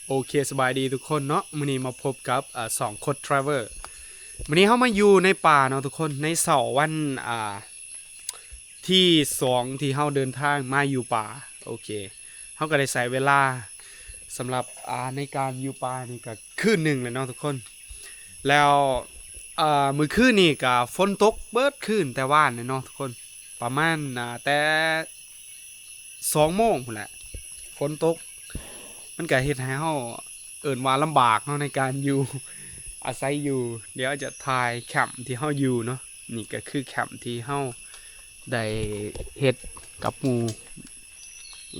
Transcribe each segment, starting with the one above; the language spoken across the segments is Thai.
โอเคสบายดีทุกคนเนาะมื้อนี้มาพบกับสองคนทราเวลมื้อนี้เฮามาอยู่ในป่าเนาะทุกคนในเสาร์วันที่2ที่เฮาเดินทางมาอยู่ป่าโอเคเฮาก็ได้ใช้เวลาสำหรับในการอยู่ป่านี่ก็คืนหนึ่งเลยเนาะทุกคนแล้วมื้อคืนนี่ก็ฝนตกเบิดคืนแต่ว่านเนาะทุกคนประมาณแต่2 โมงพุ่นแหละฝนตกมันก็เฮ็ดให้เฮาว่าลำบากเนาะในการอยู่ อาศัยอยู่เดี๋ยวจะถ่ายแคมป์ที่เฮาอยู่เนาะนี่ก็คือแคมป์ที่เฮาได้เฮ็ดกับหมู่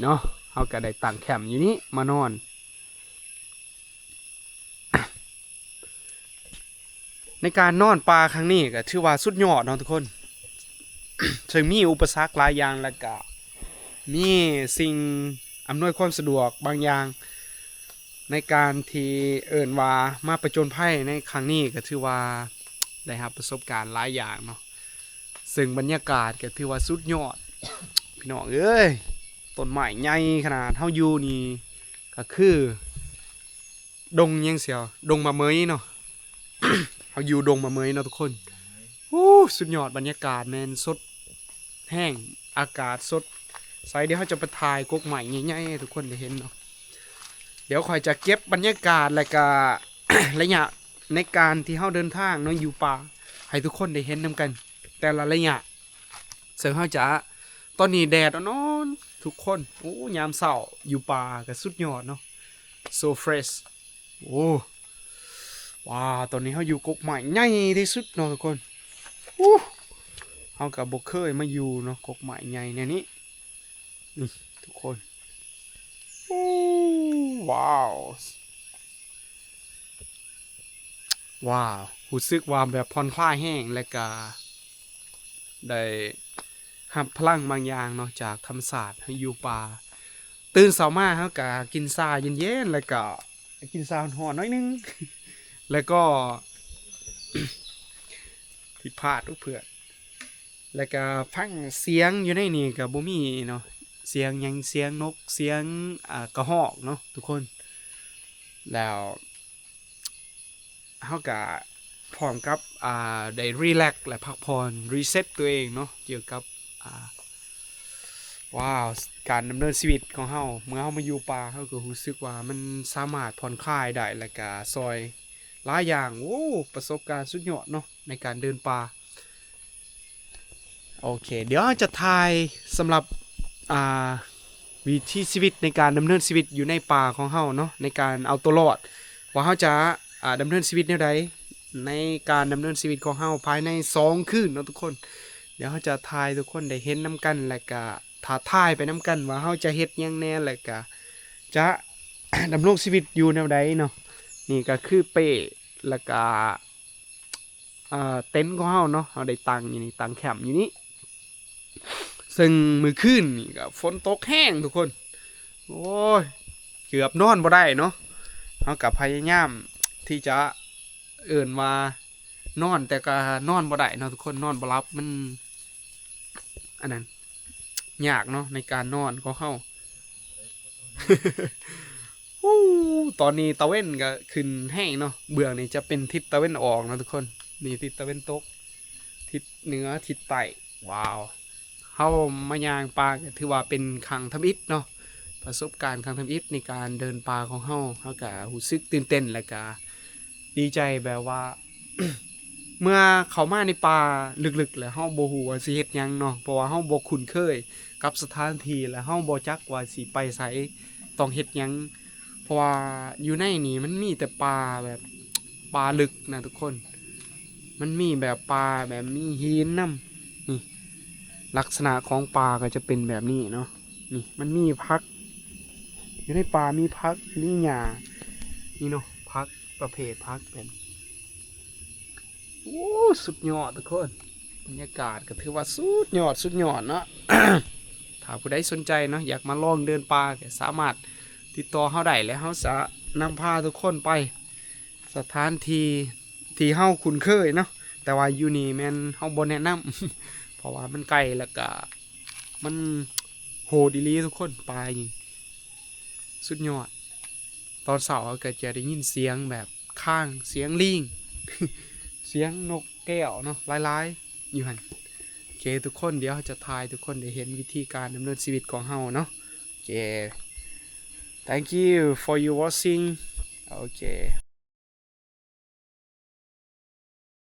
เนาะเฮาก็ได้ตั้งแคมป์อยู่นี้มานอน ในการนอนป่าครั้งนี้ก็ถือว่าสุดยอดเนาะทุกคน ถึงมีอุปสรรคหลายอย่างแล้วก็มีสิ่งอำนวยความสะดวกบางอย่างในการที่ว่ามาประจนภัยในครั้งนี้ก็ถือว่าได้รับประสบการณ์หลายอย่างเนาะซึ่งบรรยากาศก็ถือว่าสุดยอด พี่น้องเอ้ยต้นไม้ใหญ่ขนาดเท่าอยู่นี่ก็คือดงยังเสียวดงมะเมยเนาะ เฮาอยู่ดงมะเมยเนาะทุกคนสุดยอดบรรยากาศแมนสดแห้งอากาศสดใสเดี๋ยวเขาจะไปถ่ายกกใหม่ใหญ่ๆให้ทุกคนได้เห็นเนาะเดี๋ยวคอยจะเก็บบรรยากาศและก็ ระยะในการที่เขาเดินทางเนาะอยู่ป่าให้ทุกคนได้เห็นนำกัน แต่ละระยะเสือเขาจะตอนนี้แดดอ่อนทุกคนโอ้ยามเช้าอยู่ป่าก็สุดยอดเนาะ so fresh โอ้ว้าตอนนี้เขาอยู่กกใหม่ใหญ่ที่สุดเนาะทุกคนเขากับบกเคยมาอยู่เนาะกกใหม่ใหญ่เนี่ยนี่ทุกคนว้าวรู้สึกว่าแบบผ่อนคลายแห้งและก็ได้รับพลังบางอย่างเนาะจากธรรมศาสตร์ให้อยู่ป่าตื่นเช้ามาเขาก็กินซาเย็นๆแล้วก็กินซาห่อนๆน้อยนึง แล้วก็ ผิดพลาดทุกเพื่อนแล้วก็ฟังเสียงอยู่ในนี่กับบ่มีเนาะเสียงยังเสียงนกเสียงกระหอกเนาะทุกคนแล้วเฮาก็พร้อมกับได้รีแลกซ์และพักผ่อนรีเซ็ตตัวเองเนาะเกี่ยวกับการดำเนินชีวิตของเฮาเมื่อเฮามาอยู่ป่าเฮาก็รู้สึกว่ามันสามารถผ่อนคลายได้และก็ซอยหลายอย่างประสบการณ์สุดยอดเนาะในการเดินป่าโอเคเดี๋ยวจะทายสำหรับวิถีชีวิตในการดำเนินชีวิตอยู่ในป่าของเฮาเนาะในการเอาตัวรอดว่าเฮาจะดำเนินชีวิตแนวใดในการดำเนินชีวิตของเฮาภายใน2 คืนเนาะทุกคนเดี๋ยวเฮาจะทายทุกคนได้เห็นนํกันและก็ท้าทายไปนํกันว่าเฮาจะเฮ็ดหยังแน่และก็จะ ดำรงชีวิตอยู่แนวใดเนาะนี่ก็คือเป้แล้วก็เต็นท์ของเฮาเนาะเฮาได้ตั้งอยู่นี่ตั้งแคมป์อยู่นี่ซึ่งมื้อคืนนี่ก็ฝนตกแห้งทุกคนโอ้ยเกือบนอนบ่ได้เนาะเฮาก็พยายามที่จะว่านอนแต่ก็นอนบ่ได้เนาะทุกคนนอนบ่หลับมันอันนั้นยากเนาะในการนอนของเฮา ตอนนี้ตะเว้นก็ขึ้นแห้งเนาะเบื้องนี้จะเป็นทิศตะเว้นออกนะทุกคนนี่ทิศตะเว้นตกทิศเหนือทิศใต้ว้าวเฮามายางป่าก็ถือว่าเป็นครั้งทำอิฐเนาะประสบการณ์ครั้งทำอิฐในการเดินป่าของเฮาก็รู้สึกตื่นเต้นและก็ดีใจแบบว่า เมื่อเข้ามาในป่าลึกๆแล้วเฮาบ่ฮู้ว่าสิเฮ็ดหยังเนาะเพราะว่าเฮาบ่คุ้นเคยกับสถานที่และเฮาบ่จักว่าสิไปไสต้องเฮ็ดหยังเพราะว่าอยู่ในนี่มันมีแต่ป่าแบบป่าลึกนะทุกคนมันมีแบบป่าแบบมีหินนำนี่ลักษณะของป่าก็จะเป็นแบบนี้เนาะนี่มันมีพักอยู่ในป่ามีพักมีหญ้านี่เนาะพักประเภทพักแบบสุดยอดทุกคนบรรยากาศก็ถือว่าสุดยอดเนาะ ถ้าผู้ใดสนใจเนาะอยากมาลองเดินป่าก็สามารถติดต่อเฮาได้และเฮาจะนำพาทุกคนไปสถานที่ที่เฮาคุ้นเคยเนาะแต่ว่าอยู่นี่แม่นเฮาบ่แนะนำ เพราะว่ามันไกลแล้วก็มันโหดอีหลีทุกคนป่าจริงสุดยอด ตอนเช้าเราก็จะได้ยินเสียงแบบข้างเสียงลิง เสียงนกแก้วเนาะหลายๆอยู่หั่นโอเคทุกคนเดี๋ยวเราจะทายทุกคนได้เห็นวิธีการดำเนินชีวิตของเฮาเนาะโอเค thank you for you watching โอเค